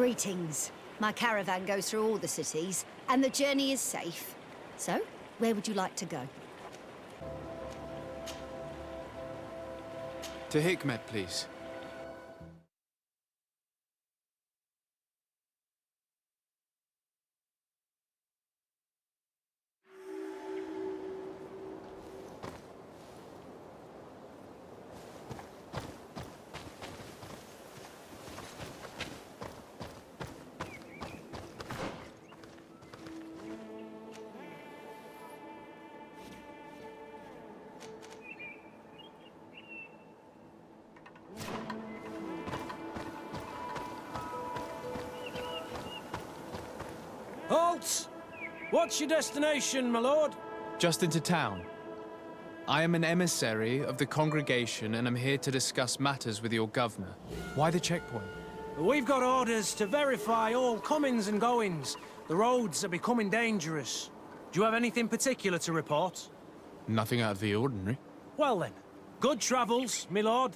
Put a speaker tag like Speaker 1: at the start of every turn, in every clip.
Speaker 1: Greetings. My caravan goes through all the cities, and the journey is safe. So, where would you like to go?
Speaker 2: To Hikmet, please.
Speaker 3: Halt! What's your destination, my lord?
Speaker 2: Just into town. I am an emissary of the congregation and am here to discuss matters with your governor. Why the checkpoint?
Speaker 3: We've got orders to verify all comings and goings. The roads are becoming dangerous. Do you have anything particular to report?
Speaker 2: Nothing out of the ordinary.
Speaker 3: Well then, good travels, my lord.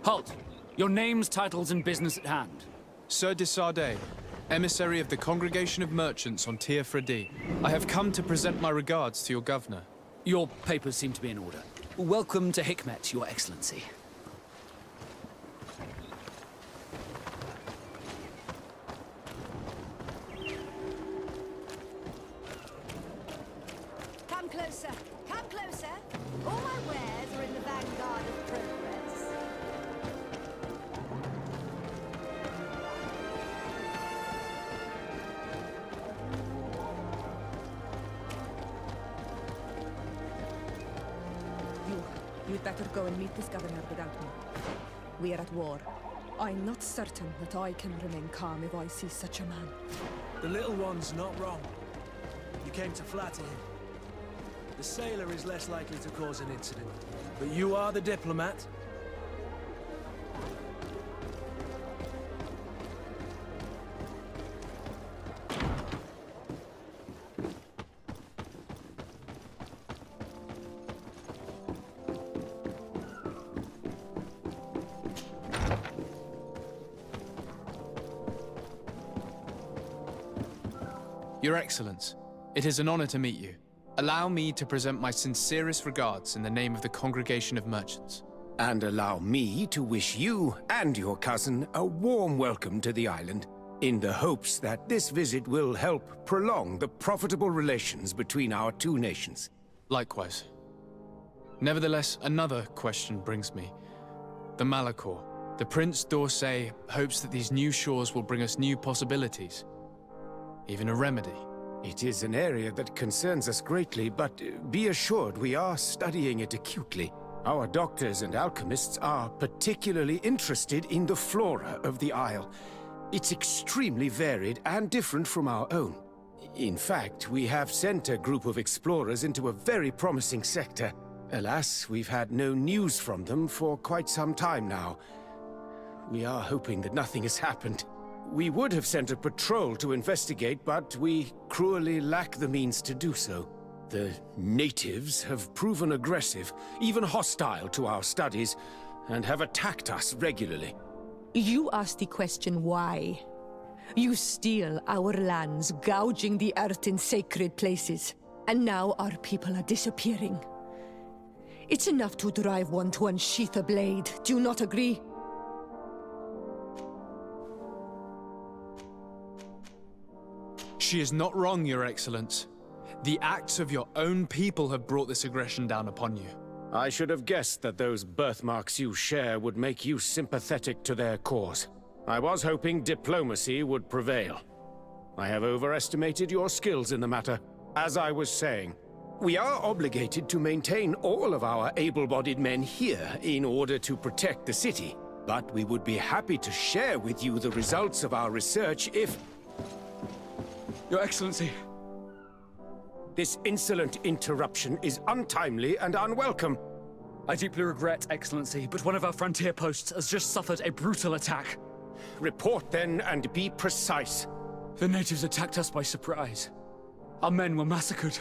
Speaker 4: Halt! Your names, titles, and business at hand.
Speaker 2: Sir de Sardet, emissary of the Congregation of Merchants on Tir Fredi. I have come to present my regards to your governor.
Speaker 4: Your papers seem to be in order. Welcome to Hikmet, Your Excellency.
Speaker 1: Come closer. Come closer. All my wares are in the vanguard of progress.
Speaker 5: You'd better go and meet this governor without me. We are at war. I'm not certain that I can remain calm if I see such a man.
Speaker 3: The little one's not wrong. You came to flatter him. The sailor is less likely to cause an incident. But you are the diplomat.
Speaker 2: Your Excellence, it is an honor to meet you. Allow me to present my sincerest regards in the name of the Congregation of Merchants.
Speaker 6: And allow me to wish you and your cousin a warm welcome to the island. in the hopes that this visit will help prolong the profitable relations between our two nations.
Speaker 2: Likewise. Nevertheless, another question brings me. The Malachor. The Prince d'Orsay hopes that these new shores will bring us new possibilities. Even a remedy.
Speaker 6: It is an area that concerns us greatly, but be assured we are studying it acutely. Our doctors and alchemists are particularly interested in the flora of the Isle. It's extremely varied and different from our own. In fact, we have sent a group of explorers into a very promising sector. Alas, we've had no news from them for quite some time now. We are hoping that nothing has happened. We would have sent a patrol to investigate, but we cruelly lack the means to do so. The natives have proven aggressive, even hostile to our studies, and have attacked us regularly.
Speaker 5: You asked the question why. You steal our lands, gouging the earth in sacred places. And now our people are disappearing. It's enough to drive one to unsheath a blade. Do you not agree?
Speaker 2: She is not wrong, Your Excellence. The acts of your own people have brought this aggression down upon you.
Speaker 6: I should have guessed that those birthmarks you share would make you sympathetic to their cause. I was hoping diplomacy would prevail. I have overestimated your skills in the matter. As I was saying, we are obligated to maintain all of our able-bodied men here in order to protect the city. But we would be happy to share with you the results of our research if...
Speaker 4: Your Excellency.
Speaker 6: This insolent interruption is untimely and unwelcome.
Speaker 4: I deeply regret, Excellency, but one of our frontier posts has just suffered a brutal attack.
Speaker 6: Report then and be precise.
Speaker 4: The natives attacked us by surprise. Our men were massacred.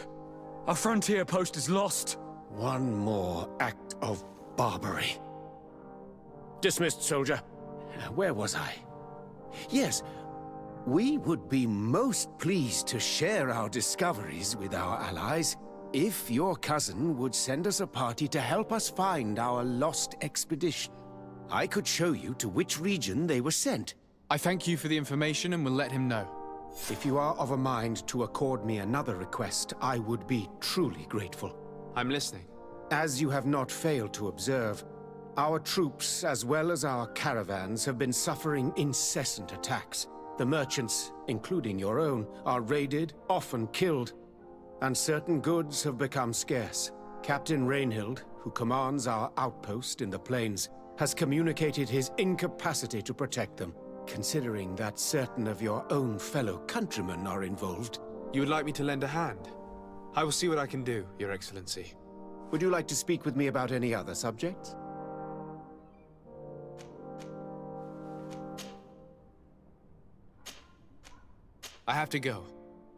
Speaker 4: Our frontier post is lost.
Speaker 6: One more act of barbarity. Dismissed, soldier. Where was I? Yes. We would be most pleased to share our discoveries with our allies if your cousin would send us a party to help us find our lost expedition. I could show you to which region they were sent.
Speaker 2: I thank you for the information and will let him know.
Speaker 6: If you are of a mind to accord me another request, I would be truly grateful.
Speaker 2: I'm listening.
Speaker 6: As you have not failed to observe, our troops, as well as our caravans, have been suffering incessant attacks. The merchants, including your own, are raided, often killed, and certain goods have become scarce. Captain Rainhild, who commands our outpost in the plains, has communicated his incapacity to protect them, considering that certain of your own fellow countrymen are involved.
Speaker 2: You would like me to lend a hand? I will see what I can do, Your Excellency.
Speaker 6: Would you like to speak with me about any other subjects?
Speaker 2: I have to go.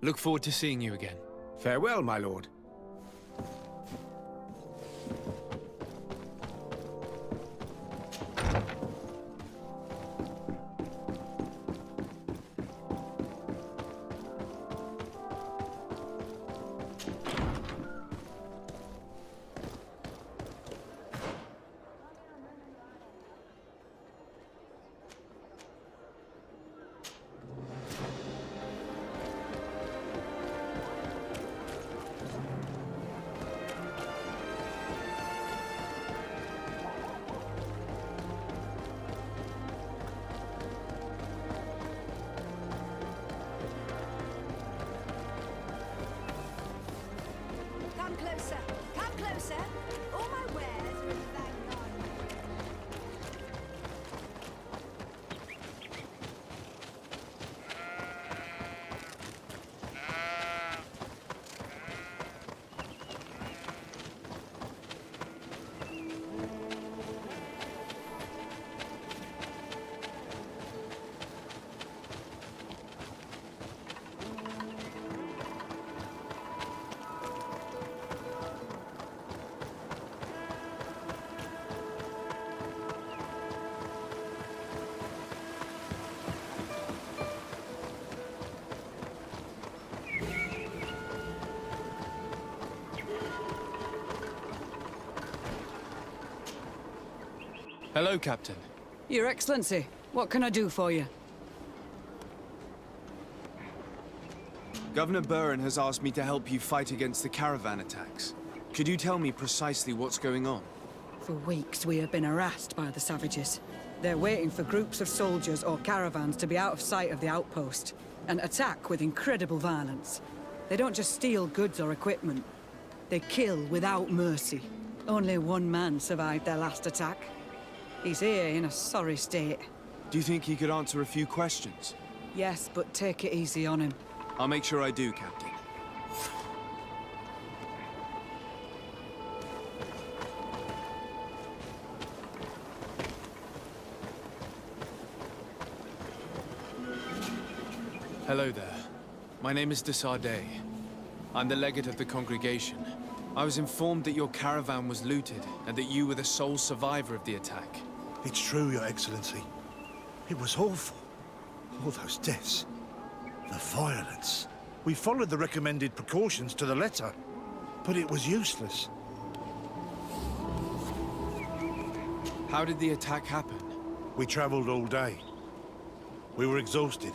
Speaker 2: Look forward to seeing you again.
Speaker 6: Farewell, my lord.
Speaker 1: Come closer. Come closer. All my wares are in the vanguard.
Speaker 2: Hello, Captain.
Speaker 7: Your Excellency, what can I do for you? Governor Buren has asked me to help you fight against the caravan attacks. Could you tell me precisely what's going on?
Speaker 8: For weeks, we have been harassed by the savages. They're waiting for groups of soldiers or caravans to be out of sight of the outpost, and attack with incredible violence. They don't just steal goods or equipment. They kill without mercy. Only one man survived their last attack. He's here in a sorry state.
Speaker 7: Do you think he could answer a few questions?
Speaker 8: Yes, but take it easy on him.
Speaker 7: I'll make sure I do, Captain.
Speaker 2: Hello there. My name is Desardet. I'm the legate of the congregation. I was informed that your caravan was looted and that you were the sole survivor of the attack.
Speaker 9: It's true, Your Excellency. It was awful. All those deaths. The violence. We followed the recommended precautions to the letter, but it was useless.
Speaker 2: How did the attack happen?
Speaker 9: We traveled all day. We were exhausted,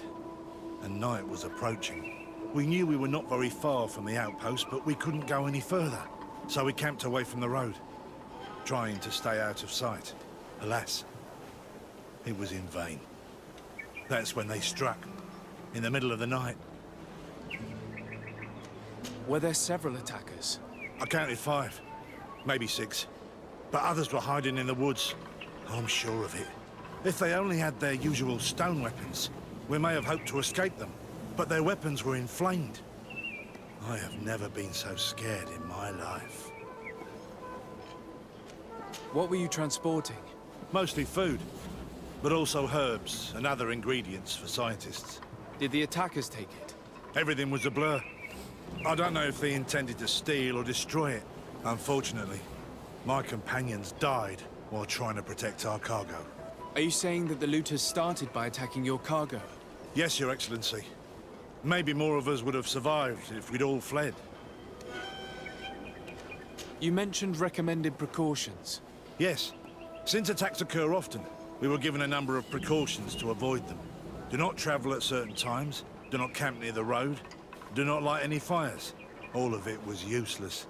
Speaker 9: and night was approaching. We knew we were not very far from the outpost, but we couldn't go any further. So we camped away from the road, trying to stay out of sight. Alas, it was in vain. That's when they struck, in the middle of the night.
Speaker 2: Were there several attackers?
Speaker 9: I counted 5, maybe 6. But others were hiding in the woods. I'm sure of it. If they only had their usual stone weapons, we may have hoped to escape them. But their weapons were inflamed. I have never been so scared in my life.
Speaker 2: What were you transporting?
Speaker 9: Mostly food, but also herbs and other ingredients for scientists.
Speaker 2: Did the attackers take it?
Speaker 9: Everything was a blur. I don't know if they intended to steal or destroy it. Unfortunately, my companions died while trying to protect our cargo.
Speaker 2: Are you saying that the looters started by attacking your cargo?
Speaker 9: Yes, Your Excellency. Maybe more of us would have survived if we'd all fled.
Speaker 2: You mentioned recommended precautions.
Speaker 9: Yes. Since attacks occur often, we were given a number of precautions to avoid them. Do not travel at certain times, do not camp near the road, do not light any fires. All of it was useless.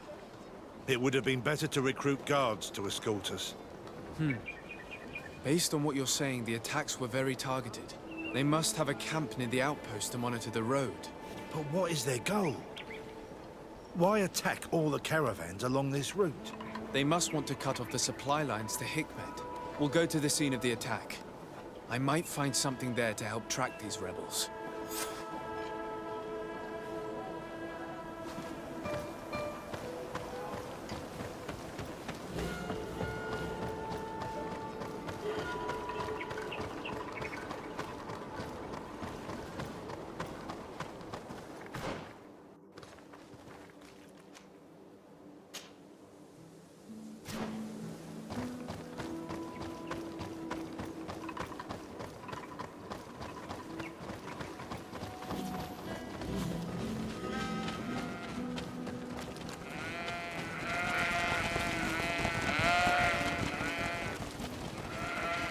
Speaker 9: It would have been better to recruit guards to escort us.
Speaker 2: Based on what you're saying, the attacks were very targeted. They must have a camp near the outpost to monitor the road.
Speaker 9: But what is their goal? Why attack all the caravans along this route?
Speaker 2: They must want to cut off the supply lines to Hikmet. We'll go to the scene of the attack. I might find something there to help track these rebels.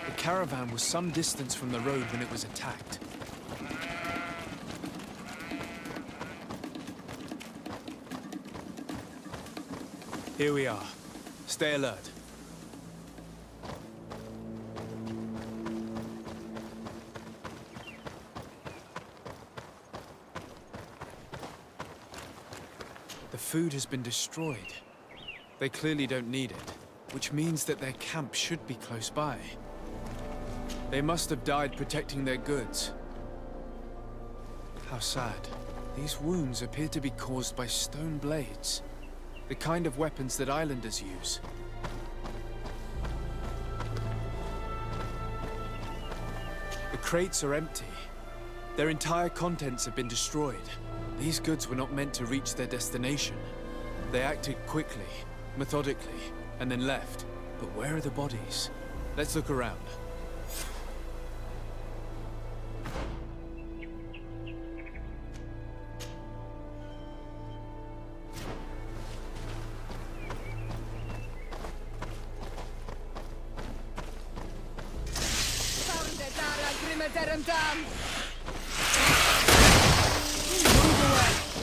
Speaker 2: The caravan was some distance from the road when it was attacked. Here we are. Stay alert. The food has been destroyed. They clearly don't need it, which means that their camp should be close by. They must have died protecting their goods. How sad. These wounds appear to be caused by stone blades, the kind of weapons that islanders use. The crates are empty. Their entire contents have been destroyed. These goods were not meant to reach their destination. They acted quickly, methodically, and then left. But where are the bodies? Let's look around.
Speaker 5: Move away!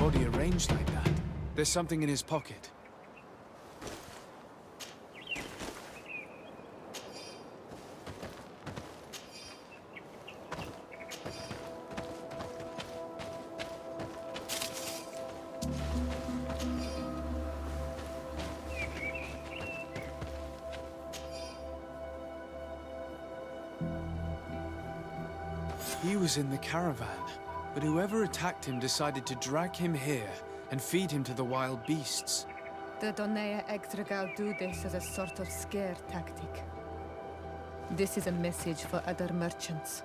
Speaker 2: body arranged like that? There's something in his pocket. He was in the caravan, but whoever attacked him decided to drag him here and feed him to the wild beasts.
Speaker 5: The Donea Ektragal do this as a sort of scare tactic. This is a message for other merchants.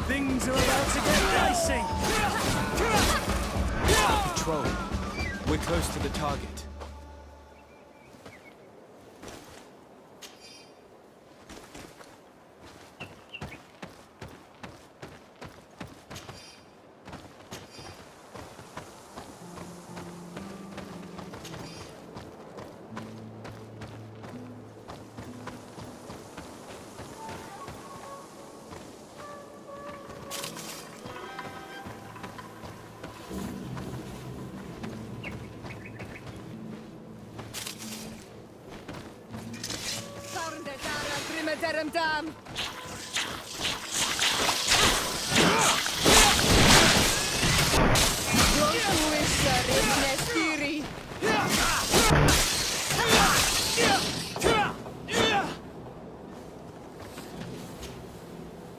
Speaker 3: Things are about to get dicey!
Speaker 2: Patrol. We're close to the target.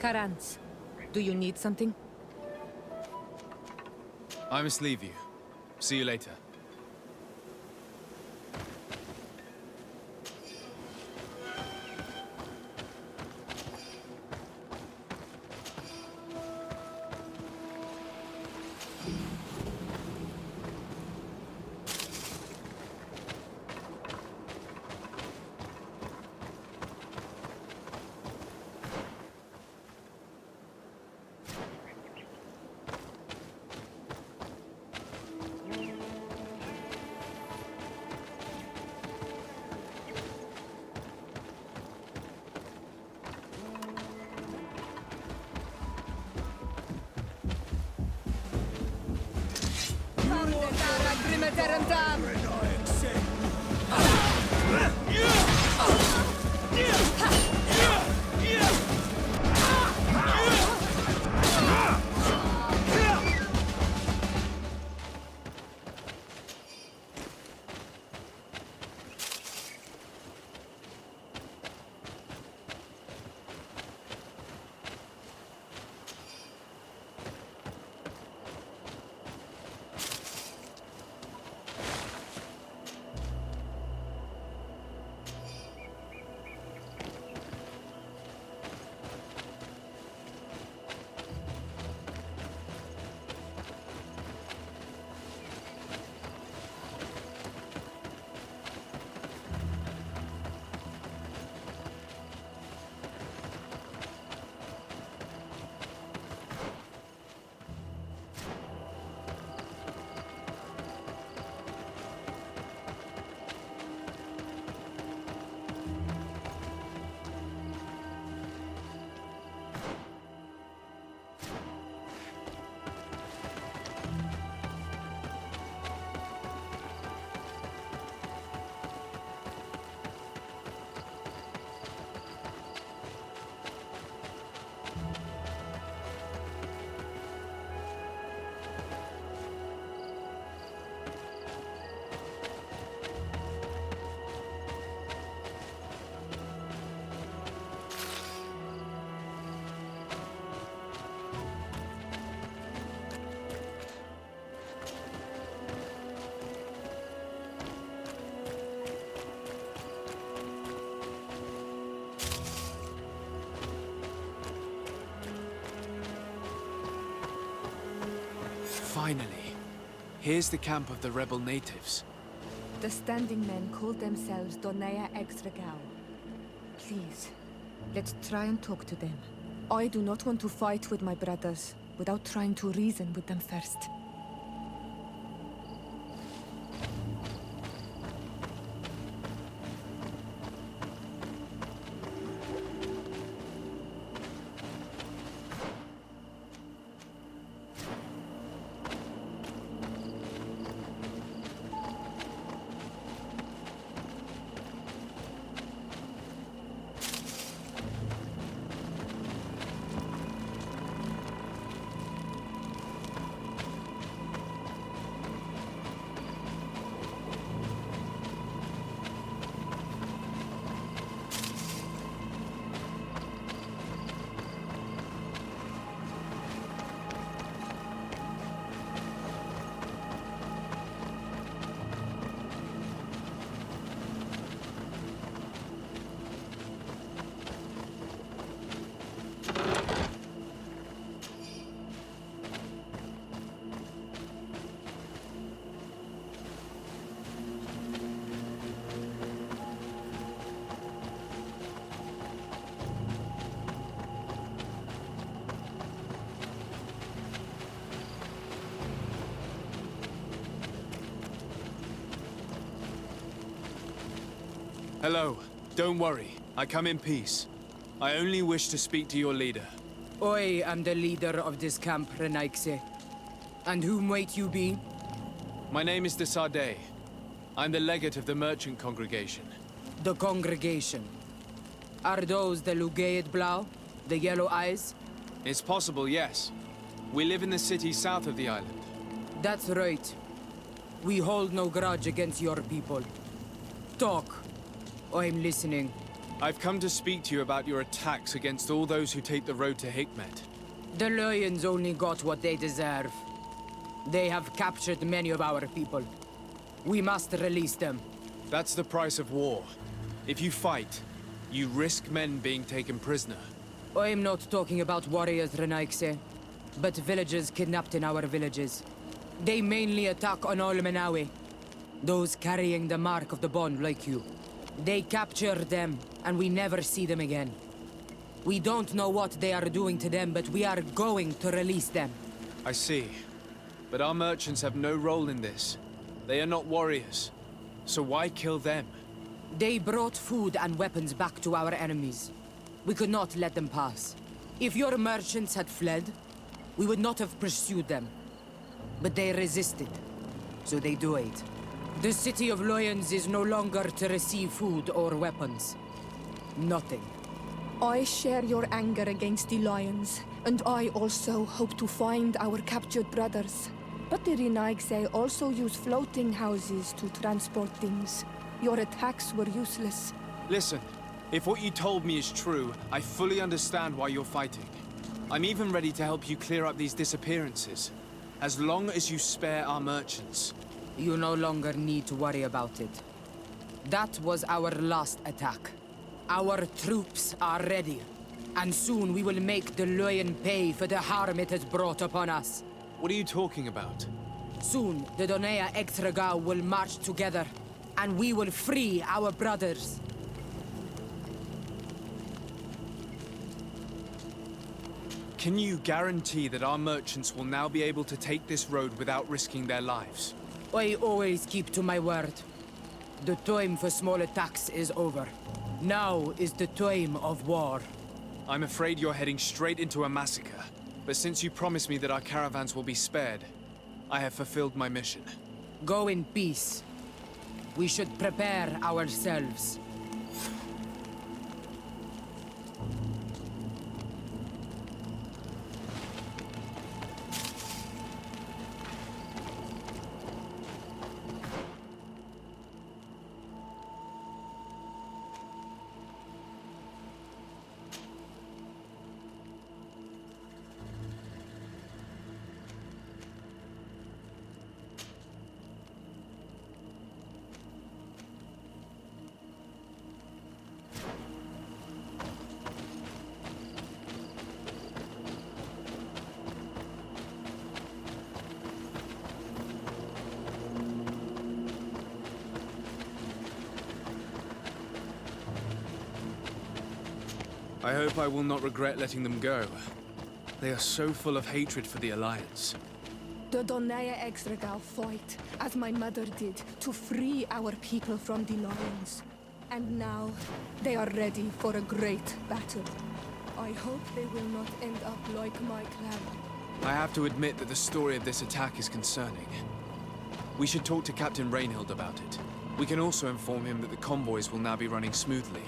Speaker 5: Karans, do you need something?
Speaker 2: I must leave you. See you later. Finally. Here's the camp of the rebel natives.
Speaker 5: The standing men call themselves Donea Extragao. Please, let's try and talk to them. I do not want to fight with my brothers without trying to reason with them first.
Speaker 2: Hello. Don't worry. I come in peace. I only wish to speak to your leader.
Speaker 10: I am the leader of this camp, Renaikse. And whom might you be?
Speaker 2: My name is Desade. I'm the legate of the merchant congregation.
Speaker 10: The congregation. Are those the Lugaid Blau? The yellow eyes?
Speaker 2: It's possible, yes. We live in the city south of the island.
Speaker 10: That's right. We hold no grudge against your people. Talk. I'm listening.
Speaker 2: I've come to speak to you about your attacks against all those who take the road to Hikmet.
Speaker 10: The Lions only got what they deserve. They have captured many of our people. We must release them.
Speaker 2: That's the price of war. If you fight, you risk men being taken prisoner.
Speaker 10: I'm not talking about warriors, Renaikse, but villagers kidnapped in our villages. They mainly attack on Olmenawe, those carrying the mark of the bond like you. They capture them, and we never see them again. We don't know what they are doing to them, but we are going to release them.
Speaker 2: I see. But our merchants have no role in this. They are not warriors. So why kill them?
Speaker 10: They brought food and weapons back to our enemies. We could not let them pass. If your merchants had fled, we would not have pursued them. But they resisted, so they died. The city of Lions is no longer to receive food or weapons. Nothing.
Speaker 5: I share your anger against the Lions, and I also hope to find our captured brothers. But the Renaigse also use floating houses to transport things. Your attacks were useless.
Speaker 2: Listen, if what you told me is true, I fully understand why you're fighting. I'm even ready to help you clear up these disappearances, as long as you spare our merchants.
Speaker 10: You no longer need to worry about it. That was our last attack. Our troops are ready, and soon we will make the Lion pay for the harm it has brought upon us.
Speaker 2: What are you talking about?
Speaker 10: Soon, the Donea Extragao will march together, and we will free our brothers.
Speaker 2: Can you guarantee that our merchants will now be able to take this road without risking their lives?
Speaker 10: I always keep to my word. The time for small attacks is over. Now is the time of war.
Speaker 2: I'm afraid you're heading straight into a massacre. But since you promised me that our caravans will be spared, I have fulfilled my mission.
Speaker 10: Go in peace. We should prepare ourselves.
Speaker 2: I hope I will not regret letting them go. They are so full of hatred for the Alliance.
Speaker 5: The Donaya Extragal fight, as my mother did, to free our people from the lions. And now, they are ready for a great battle. I hope they will not end up like my clan.
Speaker 2: I have to admit that the story of this attack is concerning. We should talk to Captain Reinhild about it. We can also inform him that the convoys will now be running smoothly.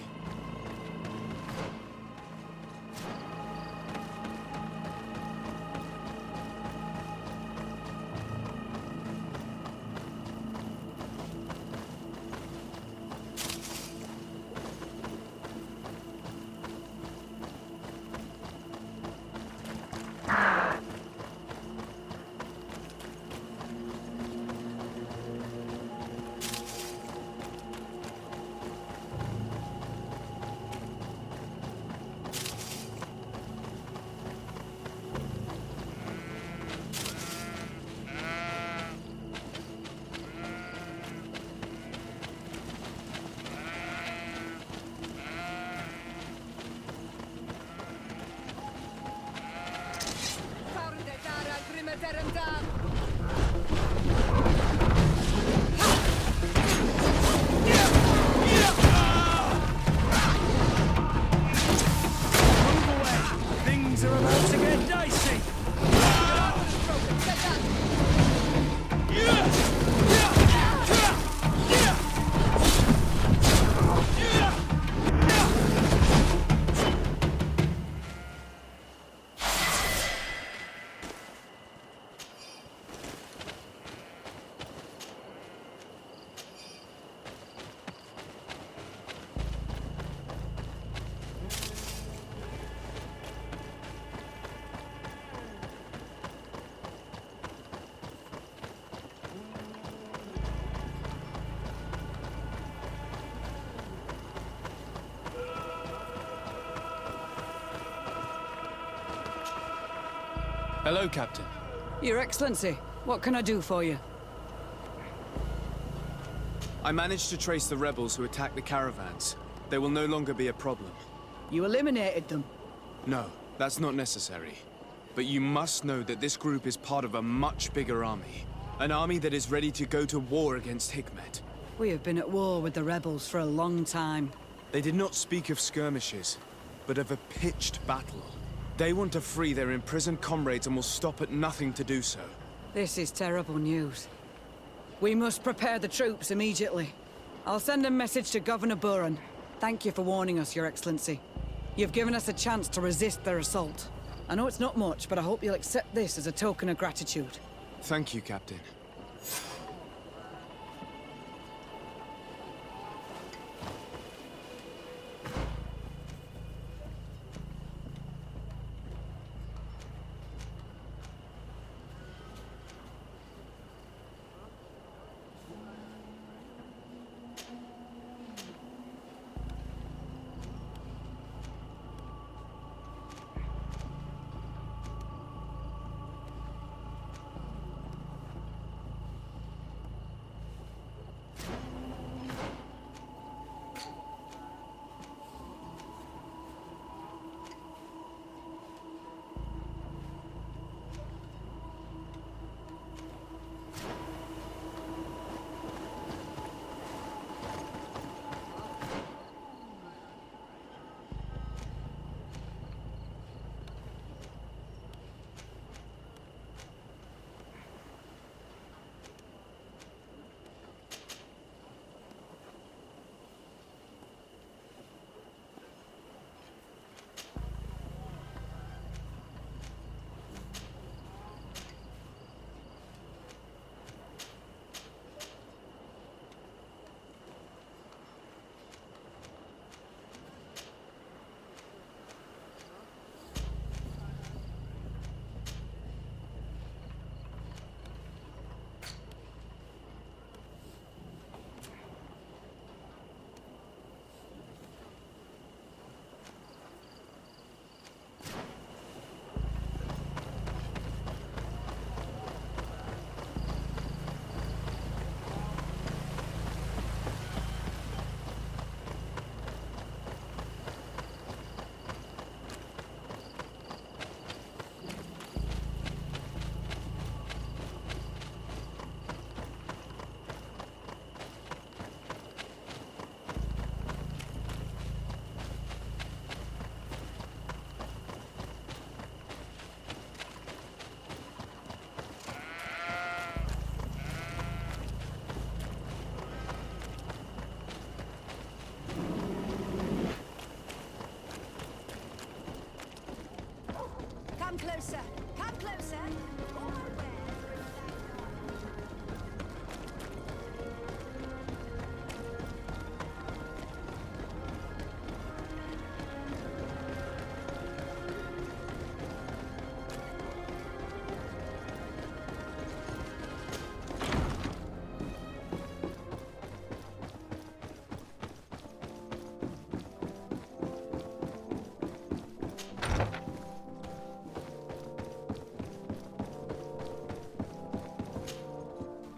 Speaker 3: Things are about to get dicey!
Speaker 2: Hello, Captain.
Speaker 8: Your Excellency, what can I do for you?
Speaker 7: I managed to trace the rebels who attacked the caravans. They will no longer be a problem.
Speaker 8: You eliminated them.
Speaker 7: No, that's not necessary. But you must know that this group is part of a much bigger army. An army that is ready to go to war against Hikmet.
Speaker 8: We have been at war with the rebels for a long time.
Speaker 7: They did not speak of skirmishes, but of a pitched battle. They want to free their imprisoned comrades and will stop at nothing to do so.
Speaker 8: This is terrible news. We must prepare the troops immediately. I'll send a message to Governor Buran. Thank you for warning us, Your Excellency. You've given us a chance to resist their assault. I know it's not much, but I hope you'll accept this as a token of gratitude.
Speaker 7: Thank you, Captain.
Speaker 1: closer. All I wear for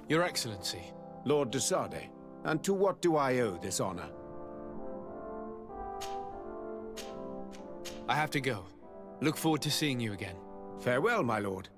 Speaker 2: Your Excellency.
Speaker 6: Lord de Sade, and to what do I owe this honor?
Speaker 2: I have to go. Look forward to seeing you again.
Speaker 6: Farewell, my lord.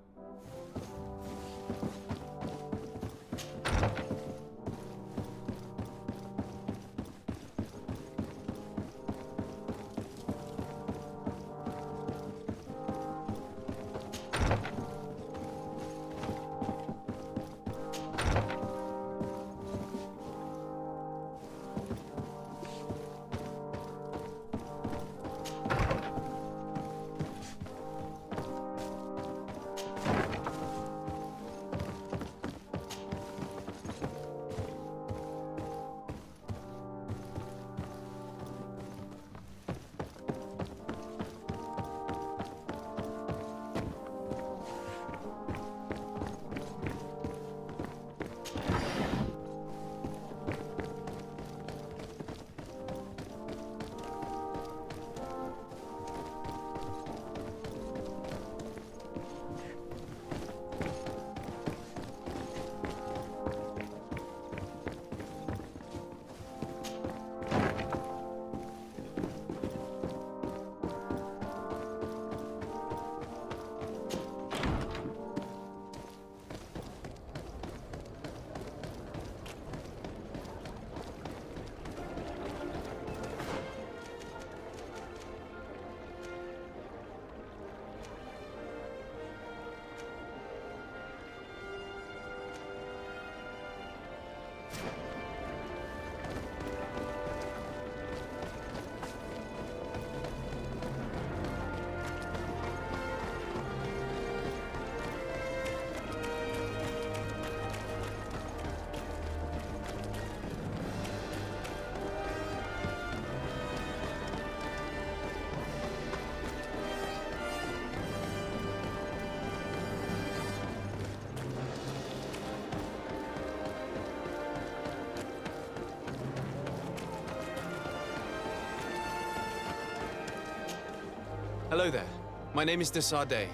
Speaker 7: Hello there. My name is de Sade.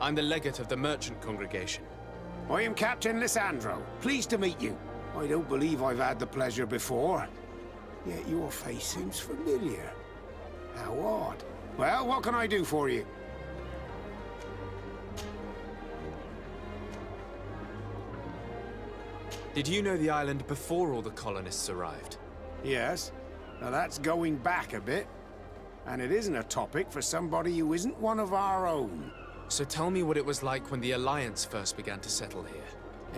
Speaker 7: I'm the legate of the merchant congregation.
Speaker 6: I am Captain Lissandro. Pleased to meet you. I don't believe I've had the pleasure before. Yet your face seems familiar. How odd. Well, what can I do for you?
Speaker 7: Did you know the island before all the colonists arrived?
Speaker 6: Yes. Now that's going back a bit. And it isn't a topic for somebody who isn't one of our own.
Speaker 7: So tell me what it was like when the Alliance first began to settle here.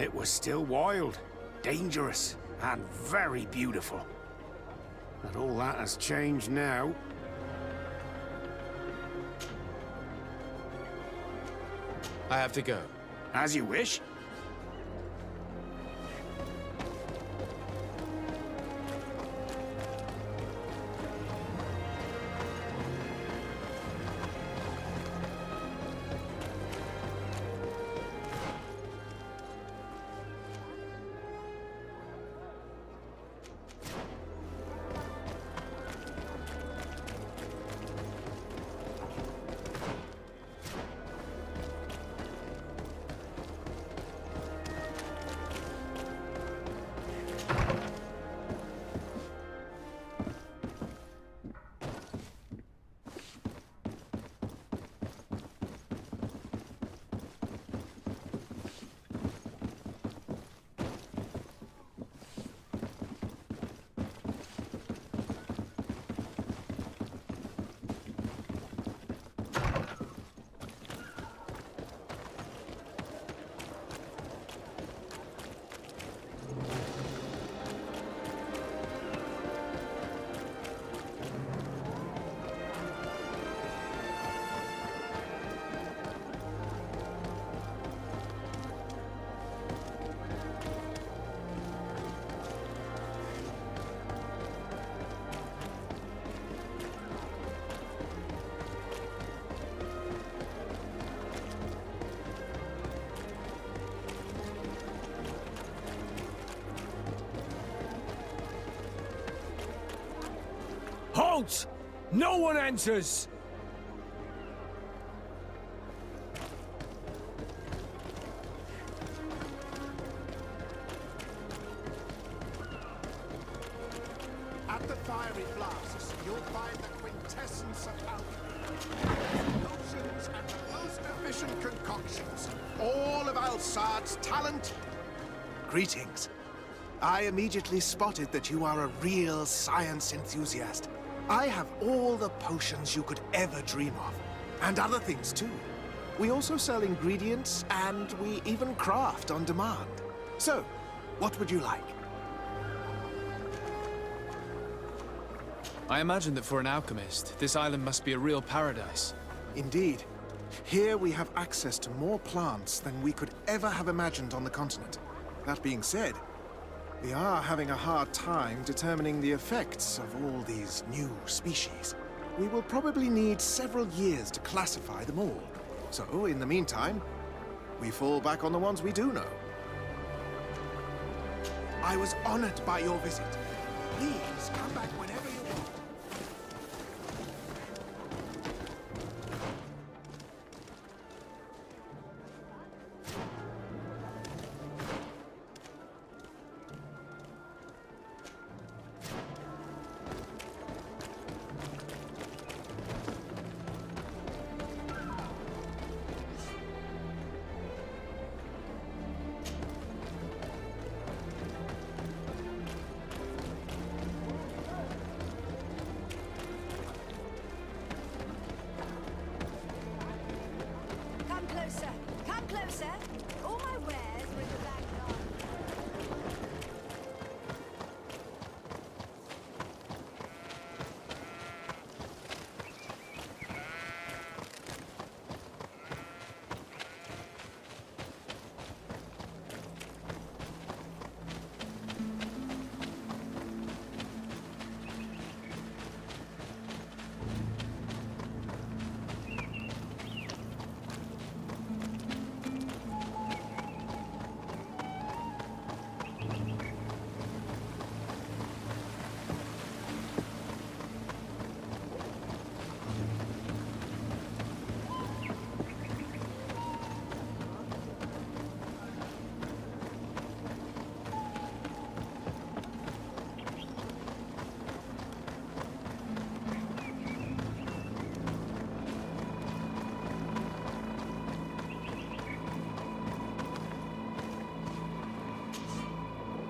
Speaker 6: It was still wild, dangerous, and very beautiful. But all that has changed now.
Speaker 7: I have to go.
Speaker 6: As you wish.
Speaker 3: Halt! No one enters!
Speaker 11: At the fiery flasks, you'll find the quintessence of alchemy. Potions and the most efficient concoctions. All of Alsad's talent. Greetings. I immediately spotted that you are a real science enthusiast. I have all the potions you could ever dream of. And other things too. We also sell ingredients, and we even craft on demand. So, what would you like?
Speaker 2: I imagine that for an alchemist, this island must be a real paradise.
Speaker 11: Indeed. Here we have access to more plants than we could ever have imagined on the continent. That being said, we are having a hard time determining the effects of all these new species. We will probably need several years to classify them all. So, in the meantime, we fall back on the ones we do know. I was honored by your visit. Please come back whenever you want.
Speaker 1: Come closer. Come closer. All my wares were in the back garden.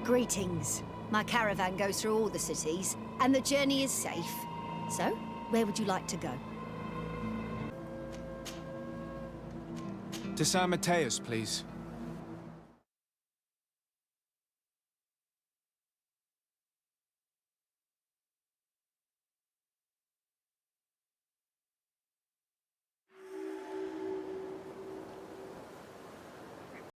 Speaker 1: Greetings. My caravan goes through all the cities, and the journey is safe. So, where would you like to go?
Speaker 2: To San Mateus, please.